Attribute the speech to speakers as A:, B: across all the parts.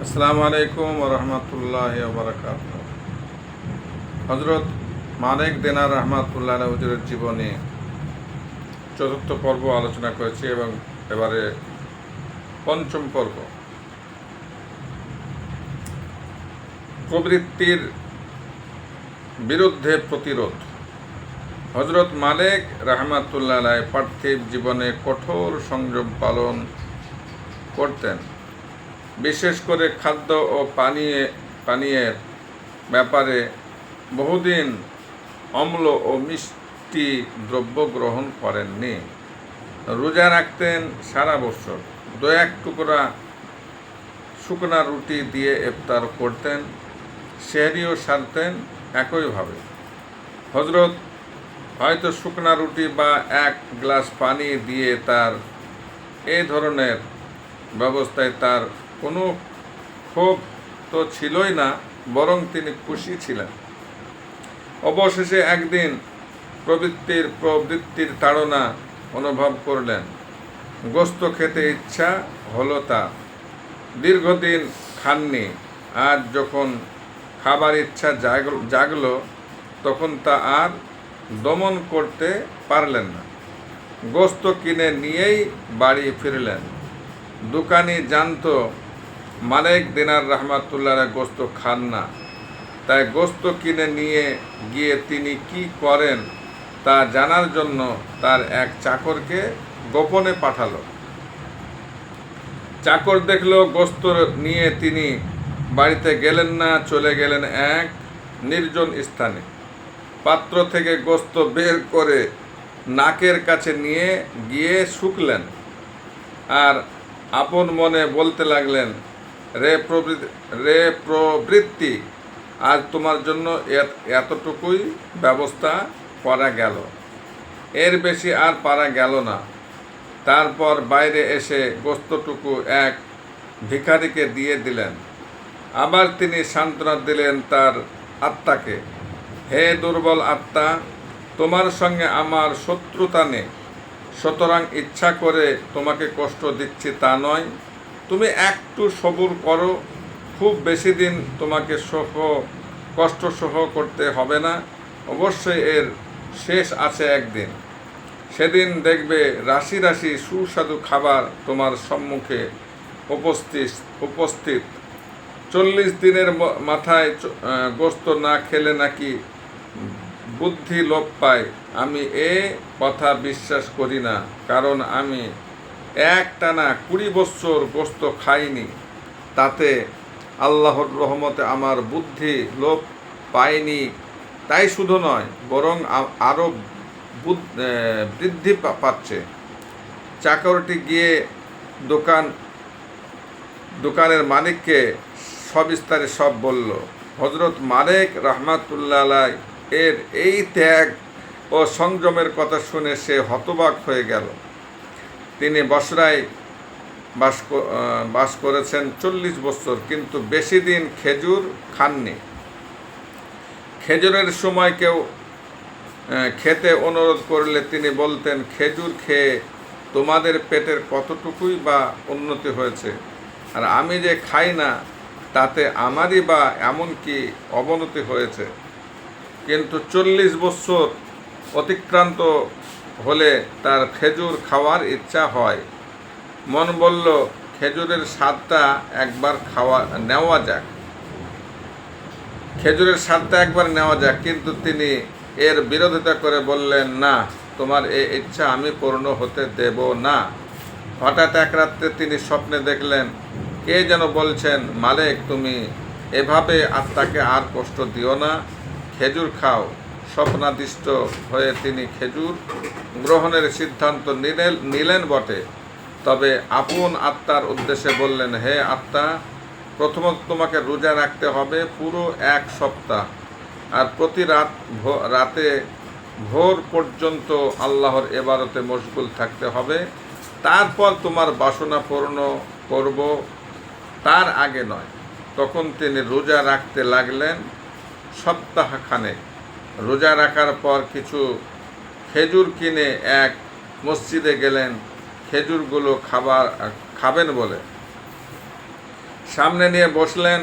A: আসসালামু আলাইকুম রহমতুল্লাহি ওয়া বারাকাতুহু। হযরত মালিক দিনার রহমাতুল্লাহ আলাইহি হুজুরের জীবনী চতুর্থ পর্ব আলোচনা করেছি এবং এবারে পঞ্চম পর্ব, প্রবৃত্তির বিরুদ্ধে প্রতিরোধ। হযরত মালিক রহমাতুল্লাহ আলাইহি পার্থিব জীবনে কঠোর সংযম পালন করতেন। বিশেষ করে খাদ্য ও পানীয়ের ব্যাপারে বহুদিন অম্ল ও মিষ্টি দ্রব্য গ্রহণ করেননি। রোজা রাখতেন সারা বছর। দু এক টুকরা শুকনা রুটি দিয়ে ইফতার করতেন। সেহরিও সারতেন একইভাবে। হযরত হয়তো শুকনা রুটি বা এক গ্লাস পানি দিয়ে তার এই ধরনের ব্যবস্থায় তার কোনো ক্ষোভ তো ছিলই না, বরং তিনি খুশি ছিলেন। অবশেষে একদিন প্রবৃত্তির তাড়না অনুভব করলেন। গোস্ত খেতে ইচ্ছা হলো তার। দীর্ঘদিন খাননি। আজ যখন খাবার ইচ্ছা জাগলো তখন তা আর দমন করতে পারলেন না। গোস্ত কিনে নিয়েই বাড়ি ফিরলেন। দোকানি জানতো মালিক দিনার রহমাতুল্লাহ গোস্ত খান না, তাই গোস্ত কিনে নিয়ে গিয়ে তিনি কি করেন তা জানার জন্য তার এক চাকরকে গোপনে পাঠালো। চাকর দেখলো গোস্ত নিয়ে তিনি বাড়িতে গেলেন না, চলে গেলেন এক নির্জন স্থানে। পাত্র থেকে গোস্ত বের করে নাকের কাছে নিয়ে গিয়ে শুকলেন আর আপন মনে বলতে লাগলেন, রে প্রবৃত্তি, আজ তোমার জন্য এতটুকুই ব্যবস্থা করা গেল, এর বেশি আর পারা গেল না। তারপর বাইরে এসে গোস্তটুকু এক ভিখারিকে দিয়ে দিলেন। আবার তিনি সান্ত্বনা দিলেন তার আত্মাকে, হে দুর্বল আত্মা, তোমার সঙ্গে আমার শত্রুতা নেই, সুতরাং ইচ্ছা করে তোমাকে কষ্ট দিচ্ছি তা নয়। তুমি একটু সবুর করো, খুব বেশি দিন তোমাকে কষ্ট সহ করতে হবে না। অবশ্যই এর শেষ আছে একদিন। সেদিন দেখবে রাশি রাশি সুস্বাদু খাবার তোমার সম্মুখে উপস্থিত। 40 দিনের মাথায় গোস্ত না খেলে নাকি বুদ্ধি লোপ পায়। আমি এ কথা বিশ্বাস করি না, কারণ আমি একটানা 20 বছর গোস্ত খাইনি। তাতে আল্লাহর রহমতে আমার বুদ্ধি লোপ পায়নি। তাই শুধু নয়, বরং আরও বৃদ্ধি পাচ্ছে। চাকরটি গিয়ে দোকানের মালিককে সবিস্তারে সব বলল। হযরত মালিক রহমাতুল্লাহ আলাইহি এর এই ত্যাগ ও সংযমের কথা শুনে সে হতবাক হয়ে গেল। তিনি বসরায় বাস করেছেন 40 বছর, কিন্তু বেশি দিন খেজুর খাননি। খেজুরের সময় কেউ খেতে অনুরোধ করলে তিনি বলতেন, খেজুর খেয়ে তোমাদের পেটের কতটুকুই বা উন্নতি হয়েছে, আর আমি যে খাই না তাতে আমারই বা এমন কি অবনতি হয়েছে। কিন্তু 40 বছর অতিক্রান্ত হলে তার খেজুর খাওয়ার ইচ্ছা হয়। মন বলল, খেজুরের স্বাদটা একবার নেওয়া যাক। কিন্তু তিনি এর বিরোধিতা করে বললেন, না, তোমার এই ইচ্ছা আমি পূর্ণ হতে দেব না। হঠাৎ এক রাত্রে তিনি স্বপ্নে দেখলেন কে যেন বলছেন, মালিক, তুমি এভাবে আত্মাকে আর কষ্ট দিও না, খেজুর খাও। স্বপ্নাদিষ্ট হয়ে তিনি খেজুর গ্রহণের সিদ্ধান্ত নিলেন বটে, তবে আপন আত্মার উদ্দেশ্যে বললেন, হে আত্মা, প্রথমত তোমাকে রোজা রাখতে হবে পুরো 1 সপ্তাহ, আর প্রতি রাতে ভোর পর্যন্ত আল্লাহর ইবাদতে মশগুল থাকতে হবে। তারপর তোমার বাসনা পূর্ণ করব, তার আগে নয়। তখন তিনি রোজা রাখতে লাগলেন সপ্তাহখানেক। রোজা রাখার পর কিছু খেজুর কিনে এক মসজিদে গেলেন খেজুরগুলো খাবেন বলে। সামনে নিয়ে বসলেন।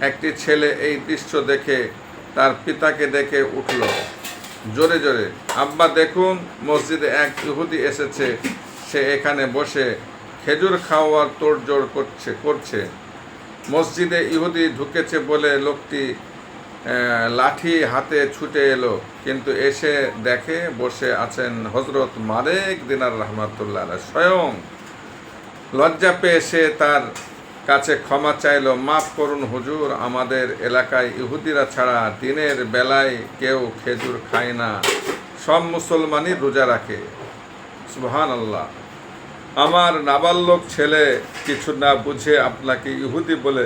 A: একটি ছেলে এই দৃশ্য দেখে তার পিতাকে দেখে উঠল জোরে জোরে, আব্বা দেখুন, মসজিদে এক ইহুদি এসেছে, সে এখানে বসে খেজুর খাওয়ার তোড়জোড় করছে। মসজিদে ইহুদি ঢুকেছে বলে লোকটি লাঠি হাতে ছুটে এলো, কিন্তু এসে দেখে বসে আছেন হজরত মালেক দিনার রহমাতুল্লাহ। স্বয়ং লজ্জা পেয়ে সে তার কাছে ক্ষমা চাইল, মাফ করুন হুজুর, আমাদের এলাকায় ইহুদিরা ছাড়া দিনের বেলায় কেউ খেজুর খায় না, সব মুসলমানই রোজা রাখে। সুবহানাল্লাহ। আমার নাবালক ছেলে কিছু না বুঝে আপনাকে ইহুদি বলে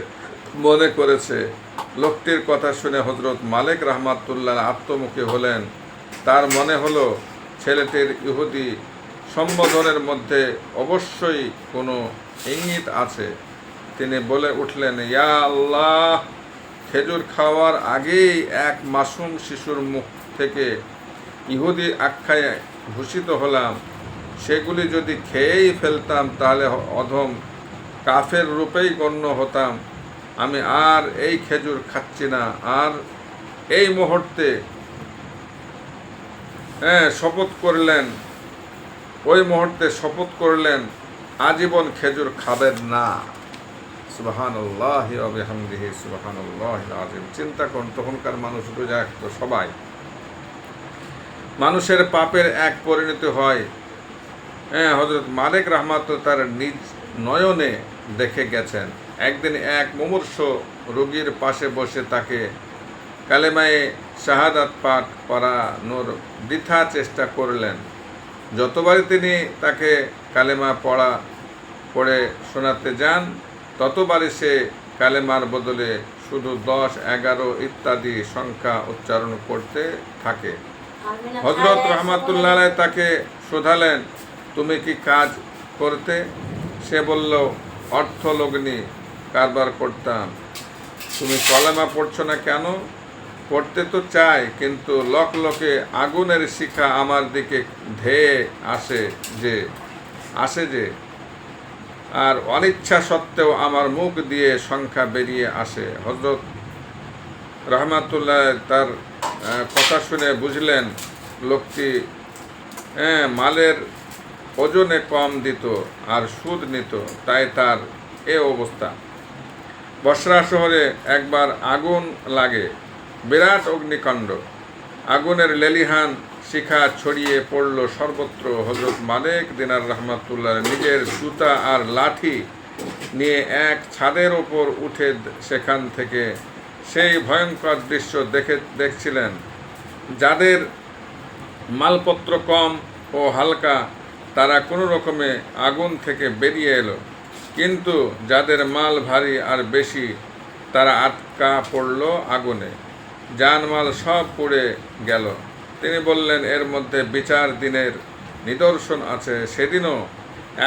A: মনে করেছে। লোকটির কথা শুনে হজরত মালিক রহমাতুল্লাহ আত্মমুখী হলেন। তার মনে হলো ছেলেটির ইহুদি সম্বোধনের মধ্যে অবশ্যই কোনো ইঙ্গিত আছে। তিনি বলে উঠলেন, ইয়া আল্লাহ, খেজুর খাওয়ার আগেই এক মাসুম শিশুর মুখ থেকে ইহুদি আখ্যায় ভূষিত হলাম। সেগুলি যদি খেয়েই ফেলতাম তাহলে অধম কাফের রূপেই গণ্য হতাম। আমি আর এই খেজুর খাচ্ছি না। আর এই মুহূর্তে শপথ করলেন আজীবন খেজুর খাবেন না। সুবহানাল্লাহি ওয়া বিহামদিহি সুবহানাল্লাহিল আযীম। চিন্তা করুন, তখনকার মানুষ রোজা রাখতো সবাই। মানুষের পাপের এক পরিণতি হয়। হযরত মালিক রাহমাতুল্লাহ তার নিজ নয়নে দেখে গেছেন। একদিন এক মুমূর্ষ রোগীর পাশে বসে তাকে কালেমায়ে শাহাদাত পাঠ করানোর বৃথা চেষ্টা করলেন। যতবারই তিনি তাকে কালেমা পড়ে শোনাতে যান, ততবারই সে কালেমার বদলে শুধু 10, 11 ইত্যাদি সংখ্যা উচ্চারণ করতে থাকে। হযরত রহমাতুল্লাহ আলাইহি তাকে শোধালেন, তুমি কি কাজ করতে? সে বলল, অর্থলগ্নি কারবার করতাম। তুমি কলেমা পড়ছো না কেন? পড়তে তো চাই, কিন্তু লকে আগুনের শিখা আমার দিকে ধেয়ে আসে যে আর অনিচ্ছা সত্ত্বেও আমার মুখ দিয়ে সংখ্যা বেরিয়ে আসে। হযরত রহমাতুল্লাহ তার কথা শুনে বুঝলেন লোকটি মালের ওজনে কম দিত আর সুদ নিত, তাই তার এ অবস্থা। বসরা শহরে একবার আগুন লাগে, বিরাট অগ্নিকাণ্ড। আগুনের লেলিহান শিখা ছড়িয়ে পড়ল সর্বত্র। হযরত মালিক দিনার রহমাতুল্লাহ নিজের জুতা আর লাঠি নিয়ে এক ছাদের ওপর উঠে সেখান থেকে সেই ভয়ঙ্কর দৃশ্য দেখছিলেন। যাদের মালপত্র কম ও হালকা তারা কোনো রকমে আগুন থেকে বেরিয়ে এলো, কিন্তু যাদের মাল ভারী আর বেশি তারা আটকা পড়ল আগুনে। জানমাল সব পুড়ে গেল। তিনি বললেন, এর মধ্যে বিচার দিনের নিদর্শন আছে। সেদিনও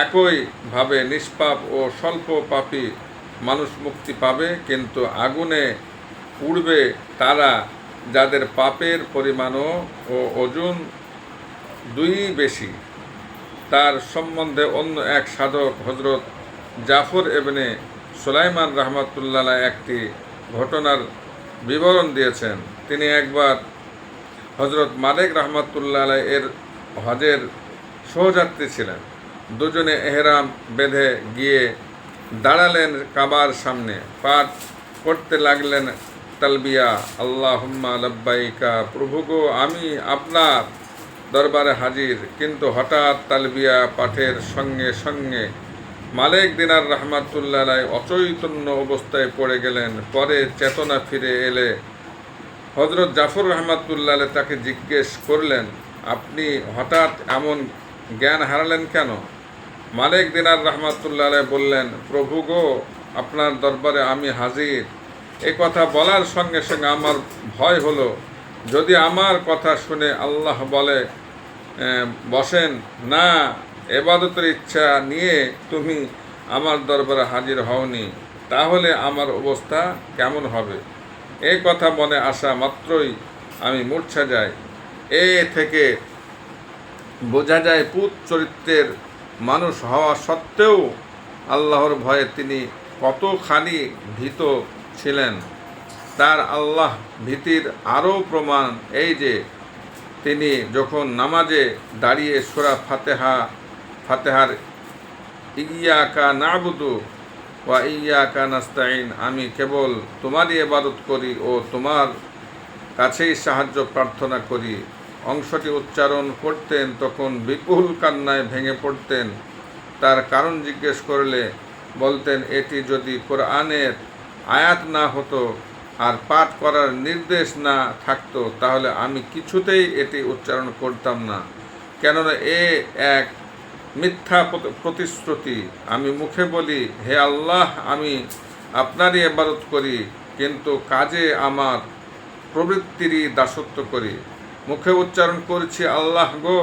A: একইভাবে নিষ্পাপ ও স্বল্প পাপী মানুষ মুক্তি পাবে, কিন্তু আগুনে পুড়বে তারা যাদের পাপের পরিমাণও ও ওজন দুই বেশি। তার সম্বন্ধে অন্য এক সাধক হযরত জাফর ইবনে সুলাইমান রহমাতুল্লাহ একটি ঘটনার বিবরণ দিয়েছেন। তিনি একবার হযরত মালিক রহমাতুল্লাহ এর হজের সহযাত্রী ছিলেন। দুজনে এহরাম বেঁধে গিয়ে দাঁড়ালেন কাবার সামনে, পাঠ করতে লাগলেন তালবিয়া, আল্লাহুম্মা লাব্বাইকা, প্রভু গো আমি আপনার দরবারে হাজির। কিন্তু হঠাৎ তালবিয়া পাঠের সঙ্গে সঙ্গে মালিক দিনার রহমাতুল্লাহ অচৈতন্য অবস্থায় পড়ে গেলেন। পরে চেতনা ফিরে এলে হযরত জাফর রহমাতুল্লাহ তাকে জিজ্ঞেস করলেন, আপনি হঠাৎ এমন জ্ঞান হারালেন কেন? মালিক দিনার রহমাতুল্লাহ বললেন, প্রভু গো আপনার দরবারে আমি হাজির। এই কথা বলার সঙ্গে সঙ্গে আমার ভয় হলো, যদি আমার কথা শুনে আল্লাহ বসেন না, ইবাদতের ইচ্ছা নিয়ে তুমি আমার দরবারে হাজির হওনি, তাহলে আমার অবস্থা কেমন হবে? এই কথা মনে আসা মাত্রই আমি মূর্ছা যাই। এ থেকে বোঝা যায় পুত চরিত্রের মানুষ হওয়া সত্ত্বেও আল্লাহর ভয়ে তিনি কতখানি ভীত ছিলেন, তার আল্লাহ ভীতির আরও প্রমাণ এই যে তিনি যখন নামাজে দাঁড়িয়ে সূরা ফাতেহার ইয়্যাকা না'বুদু ওয়া ইয়্যাকা নাস্তাঈন, আমি কেবল তোমারই ইবাদত করি ও তোমার কাছেই সাহায্য প্রার্থনা করি, অংশটি উচ্চারণ করতেন তখন বিপুল কান্নায় ভেঙে পড়তেন। তার কারণ জিজ্ঞেস করলে বলতেন, এটি যদি কোরআনের আয়াত না হতো আর পাঠ করার নির্দেশ না থাকতো তাহলে আমি কিছুতেই এটি উচ্চারণ করতাম না, কেননা এক মিথ্যা প্রতিশ্রুতি। আমি মুখে বলি, হে আল্লাহ, আমি আপনারই ইবাদত করি, কিন্তু কাজে আমার প্রবৃত্তিরই দাসত্ব করি। মুখে উচ্চারণ করছি, আল্লাহ গো,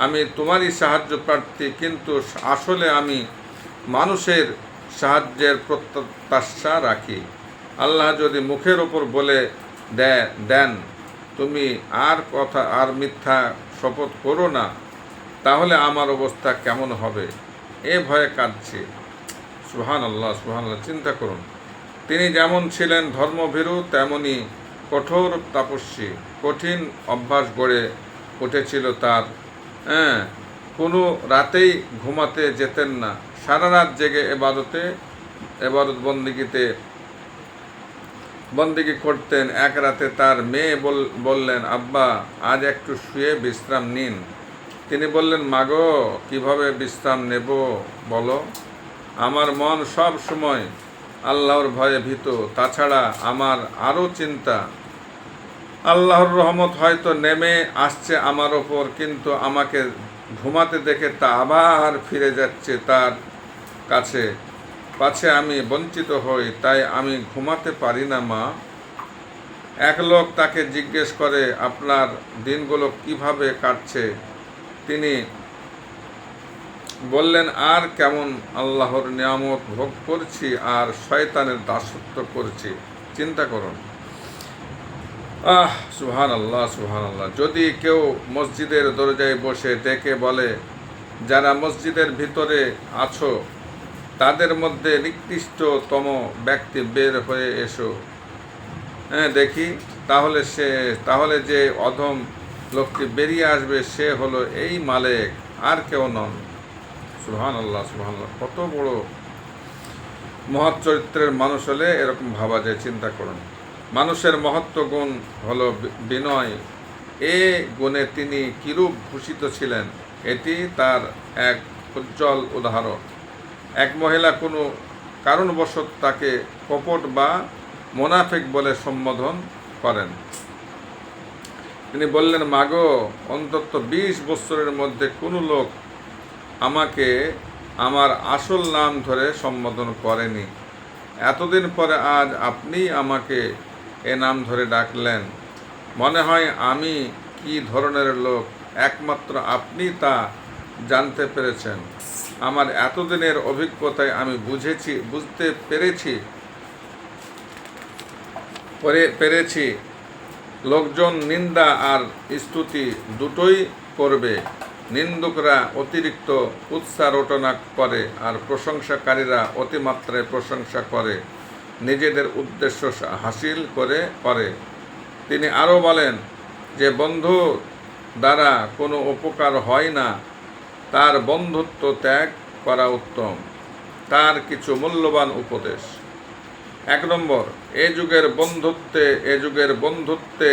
A: আমি তোমারই সাহায্য প্রার্থী, কিন্তু আসলে আমি মানুষের সাহায্যের প্রত্যাশা রাখি। আল্লাহ যদি মুখের ওপর বলে দেন তুমি আর মিথ্যা শপথ করো না, তাহলে আমার অবস্থা কেমন হবে? এ ভয়ে কাঁদছি। সুবহানাল্লাহ, সুবহানাল্লাহ। চিন্তা করুন, তিনি যেমন ছিলেন ধর্মভীরু, তেমনি কঠোর তপস্বী। কঠিন অভ্যাস গড়ে উঠেছিল তার। কোনো রাতেই ঘুমাতে যেতেন না, সারা রাত জেগে এবাদত বন্দিগি করতেন। এক রাতে তার মেয়ে বললেন, আব্বা, আজ একটু শুয়ে বিশ্রাম নিন। তিনি বললেন, মাগো, কিভাবে বিশ্রাম নেব বলো? আমার মন সব সময় আল্লাহর ভয়ে ভীত, তাছাড়া আমার আরও চিন্তা, আল্লাহর রহমত হয়তো নেমে আসছে আমার ওপর, কিন্তু আমাকে ঘুমাতে দেখে তা আবার ফিরে যাচ্ছে তার কাছে, পাছে আমি বঞ্চিত হই, তাই আমি ঘুমাতে পারি না মা। এক লোক তাকে জিজ্ঞেস করে, আপনার দিনগুলো কিভাবে কাটছে? তিনি বললেন, আর কেমন, আল্লাহর নিয়ামত ভোগ করছি আর শয়তানের দাসত্ব করছি। চিন্তা করুন। সুবহানাল্লাহ, সুবহানাল্লাহ। যদি কেউ মসজিদের দরজায় বসে ডেকে বলে, যারা মসজিদের ভিতরে আছো তাদের মধ্যে নিকৃষ্টতম ব্যক্তি বের হয়ে এসো দেখি, তাহলে যে অধম লোকটি বেরিয়ে আসবে সে হলো এই মালেক, আর কেউ নন। সুবহানাল্লাহ, সুবহানাল্লাহ। কত বড় মহৎ চরিত্রের মানুষ হলে এরকম ভাবা যায়। চিন্তা করুন। মানুষের মহত্ব গুণ হলো বিনয়। এ গুণে তিনি কিরূপ ভূষিত ছিলেন, এটি তার এক উজ্জ্বল উদাহরণ। এক মহিলা কোনো কারণবশত তাকে কপট বা মোনাফিক বলে সম্বোধন করেন। তিনি বললেন, মাগো, অন্তত 20 বছরের মধ্যে কোনো লোক আমাকে আমার আসল নাম ধরে সম্বোধন করেনি। এতদিন পরে আজ আপনি আমাকে এ নাম ধরে ডাকলেন। মনে হয় আমি কি ধরনের লোক একমাত্র আপনি তা জানতে পেরেছেন। আমার এতদিনের অভিজ্ঞতায় আমি বুঝতে পেরেছি লোকজন নিন্দা আর স্তুতি দুটোই করবে। নিন্দুকরা অতিরিক্ত উৎসারটনা করে আর প্রশংসাকারীরা অতিমাত্রায় প্রশংসা করে, নিজেদের উদ্দেশ্য হাসিল করে। তিনি আরও বলেন যে বন্ধু দ্বারা কোনো উপকার হয় না, তার বন্ধুত্ব ত্যাগ করা উত্তম। তার কিছু মূল্যবান উপদেশ। 1 নম্বর, এ যুগের বন্ধুত্বে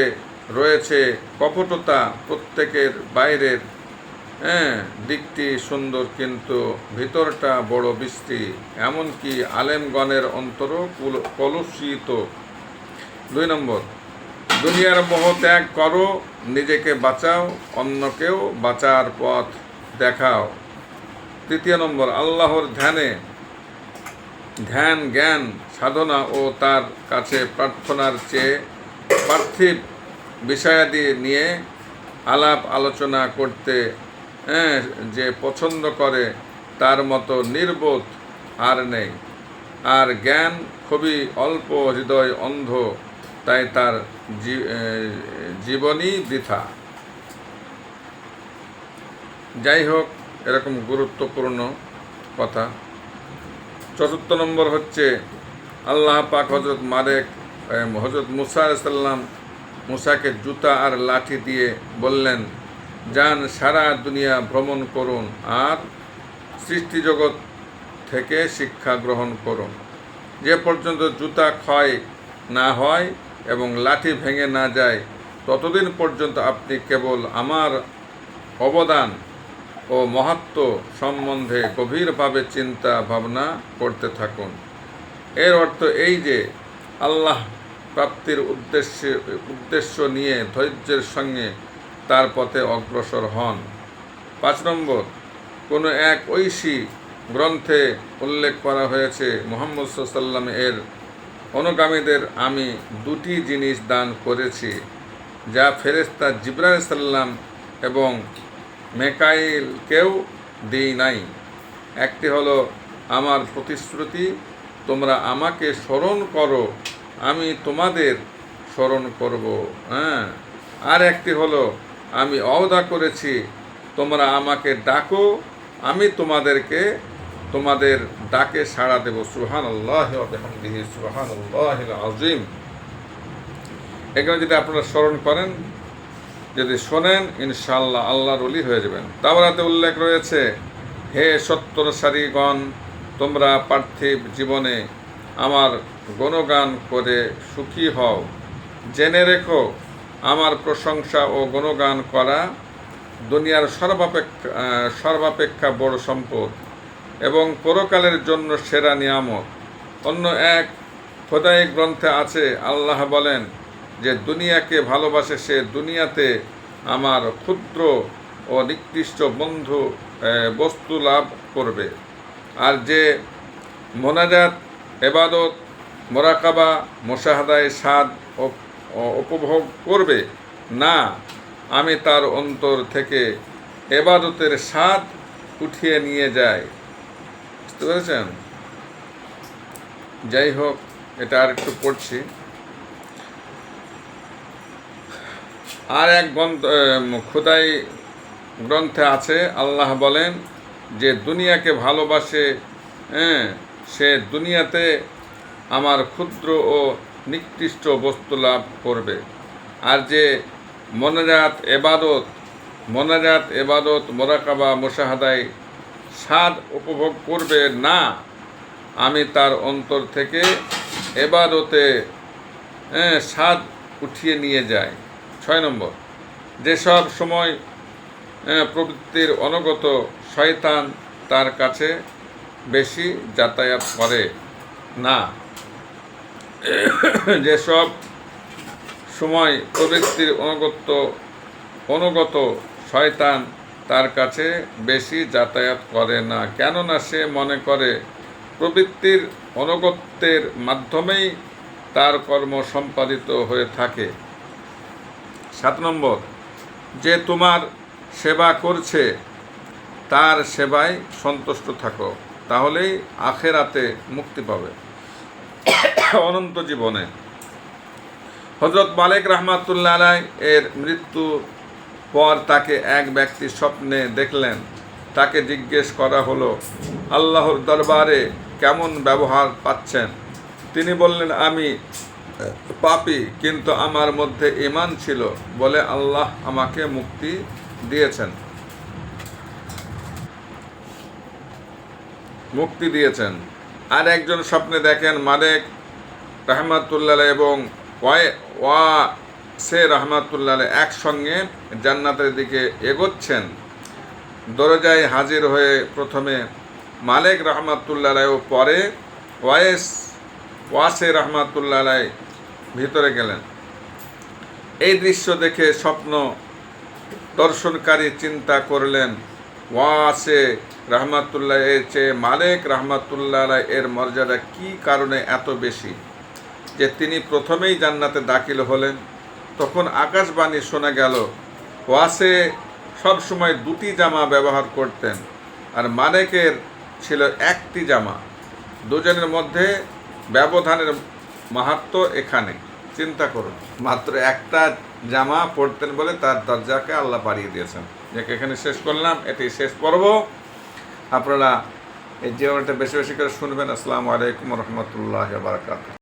A: রয়েছে কপটতা। প্রত্যেকের বাইরের দিকটি সুন্দর, কিন্তু ভিতরটা বড় বিশ্রী, এমনকি আলেমগণের অন্তরও কলুষিত। 2 নম্বর, দুনিয়ার মোহ ত্যাগ করো, নিজেকে বাঁচাও, অন্যকেও বাঁচার পথ দেখাও। 3 নম্বর, আল্লাহর ধ্যান, জ্ঞান, সাধনা ও তার কাছে প্রার্থনার চেয়ে পার্থিব বিষয়াদি নিয়ে আলাপ আলোচনা করতে যে পছন্দ করে তার মতো নির্বোধ আর নেই। আর জ্ঞান খুবই অল্প, হৃদয় অন্ধ, তাই তার জীবনই বৃথা। যাই হোক, এরকম গুরুত্বপূর্ণ কথা। চতুর্থ নম্বর হচ্ছে আল্লাহ পাক হজরত মুসা আলাইহিস সালাম মুসাকে জুতা আর লাঠি দিয়ে বললেন, যান সারা দুনিয়া ভ্রমণ করুন আর সৃষ্টিজগৎ থেকে শিক্ষা গ্রহণ করুন। যে পর্যন্ত জুতা ক্ষয় না হয় এবং লাঠি ভেঙে না যায় ততদিন পর্যন্ত আপনি কেবল আমার অবদান ও মহত্ব সম্বন্ধে গভীরভাবে চিন্তা ভাবনা করতে থাকুন। এর অর্থ এই যে আল্লাহ প্রাপ্তির উদ্দেশ্য নিয়ে ধৈর্যের সঙ্গে তার পথে অগ্রসর হন। 5 নম্বর, কোনো এক ঐশী গ্রন্থে উল্লেখ করা হয়েছে মুহাম্মদ সাল্লাল্লাহু আলাইহি ওয়াসাল্লাম এর অনুগামীদের আমি 2টি জিনিস দান করেছি, যা ফেরেশতা জিবরাইল আলাইহিস সালাম এবং মেকাইলকেও দিই নাই। একটি হলো আমার প্রতিশ্রুতি, তোমরা আমাকে স্মরণ করো, আমি তোমাদের স্মরণ করব। আর একটি হলো আমি ওয়াদা করেছি, তোমরা আমাকে ডাকো, আমি তোমাদের ডাকে সাড়া দেব। সুবহানাল্লাহি ওয়া বিহামদিহি সুবহানাল্লাহিল আযীম। এখানে যদি আপনারা স্মরণ করেন, যদি শোনেন, ইনশাআল্লাহ আল্লাহর ওলি হয়ে যাবেন। তাওরাতে উল্লেখ রয়েছে, হে সত্যসারীগণ, তোমরা পার্থিব জীবনে আমার গুণগান করে সুখী হও। জেনে রেখো, আমার প্রশংসা ও গুণগান করা দুনিয়ার সর্বাপেক্ষা বড় সম্পদ এবং পরকালের জন্য সেরা নিয়ামত। অন্য এক খোদাই গ্রন্থে আছে, আল্লাহ বলেন যে দুনিয়াকে ভালোবাসে সে দুনিয়াতে আমার ক্ষুদ্র ও নিকৃষ্ট বস্তু লাভ করবে। আর যে মোনাজাত, ইবাদত, মোরাকাবা, মুশাহাদায় স্বাদ উপভোগ করবে না, আমি তার অন্তর থেকে ইবাদতের স্বাদ উঠিয়ে নিয়ে যাই। বুঝতে পেরেছেন? যাই হোক, এটা আর একটু পড়ছি। আর এক খোদাই গ্রন্থে আছে, আল্লাহ বলেন যে দুনিয়াকে ভালোবাসে সে দুনিয়াতে আমার ক্ষুদ্র ও নিকৃষ্ট বস্তু লাভ করবে। আর যে মোনাজাত এবাদত মোরাকাবা মুশাহাদায় স্বাদ উপভোগ করবে না, আমি তার অন্তর থেকে এবাদতে স্বাদ উঠিয়ে নিয়ে যাই। 6 নম্বর, যেসব সময় প্রবৃত্তির অনুগত শয়তান তার কাছে বেশি যাতায়াত করে না। যেসব সময় প্রবৃত্তির অনুগত শয়তান তার কাছে বেশি যাতায়াত করে না, কেননা সে মনে করে প্রবৃত্তির অনুগত্যের মাধ্যমেই তার কর্ম সম্পাদিত হয়ে থাকে। 7 নম্বর, যে তোমার সেবা করছে তার সেবায় সন্তুষ্ট থাকো, তাহলেই আখেরাতে মুক্তি পাবে, অনন্ত জীবনে। হযরত মালিক রাহমাতুল্লাহ আলাইহি এর মৃত্যু পর তাকে এক ব্যক্তি স্বপ্নে দেখলেন। তাকে জিজ্ঞেস করা হলো, আল্লাহর দরবারে কেমন ব্যবহার পাচ্ছেন? তিনি বললেন, আমি পাপী, কিন্তু আমার মধ্যে ঈমান ছিল বলে আল্লাহ আমাকে মুক্তি দিয়েছেন। আর একজন স্বপ্নে দেখেন মালিক রাহমাতুল্লাহ এবং ওয়াসে রাহমাতুল্লাহ একসঙ্গে জান্নাতের দিকে এগোচ্ছেন। দরজায় হাজির হয়ে প্রথমে মালিক রাহমাতুল্লাহ ও পরে ওয়াসে রাহমাতুল্লাহ ভিতরে গেলেন। এই দৃশ্য দেখে স্বপ্ন দর্শনকারী চিন্তা করলেন, ওয়াসে রাহমাতুল্লাহ এর চেয়ে মালিক রাহমাতুল্লাহ এর মর্যাদা কি কারণে এত বেশি যে তিনি প্রথমেই জান্নাতে দাখিল হলেন। তখন আকাশবাণী শোনা গেল, ওয়াসে সবসময় 2টি জামা ব্যবহার করতেন আর মালিকের ছিল 1টি জামা। দুজনের মধ্যে ব্যবধানের মাহাত্ম্য এখানে। চিন্তা করুন, মাত্র একটা জামা পরতেন বলে তার দরজাকে আল্লাহ বাড়িয়ে দিয়েছেন। যাকে এখানে শেষ করলাম, এটি শেষ পর্ব। আপনারা এই জীবনটা বেশি বেশি করে শুনবেন। আসসালামু আলাইকুম রহমতুল্লাহ বারকাত।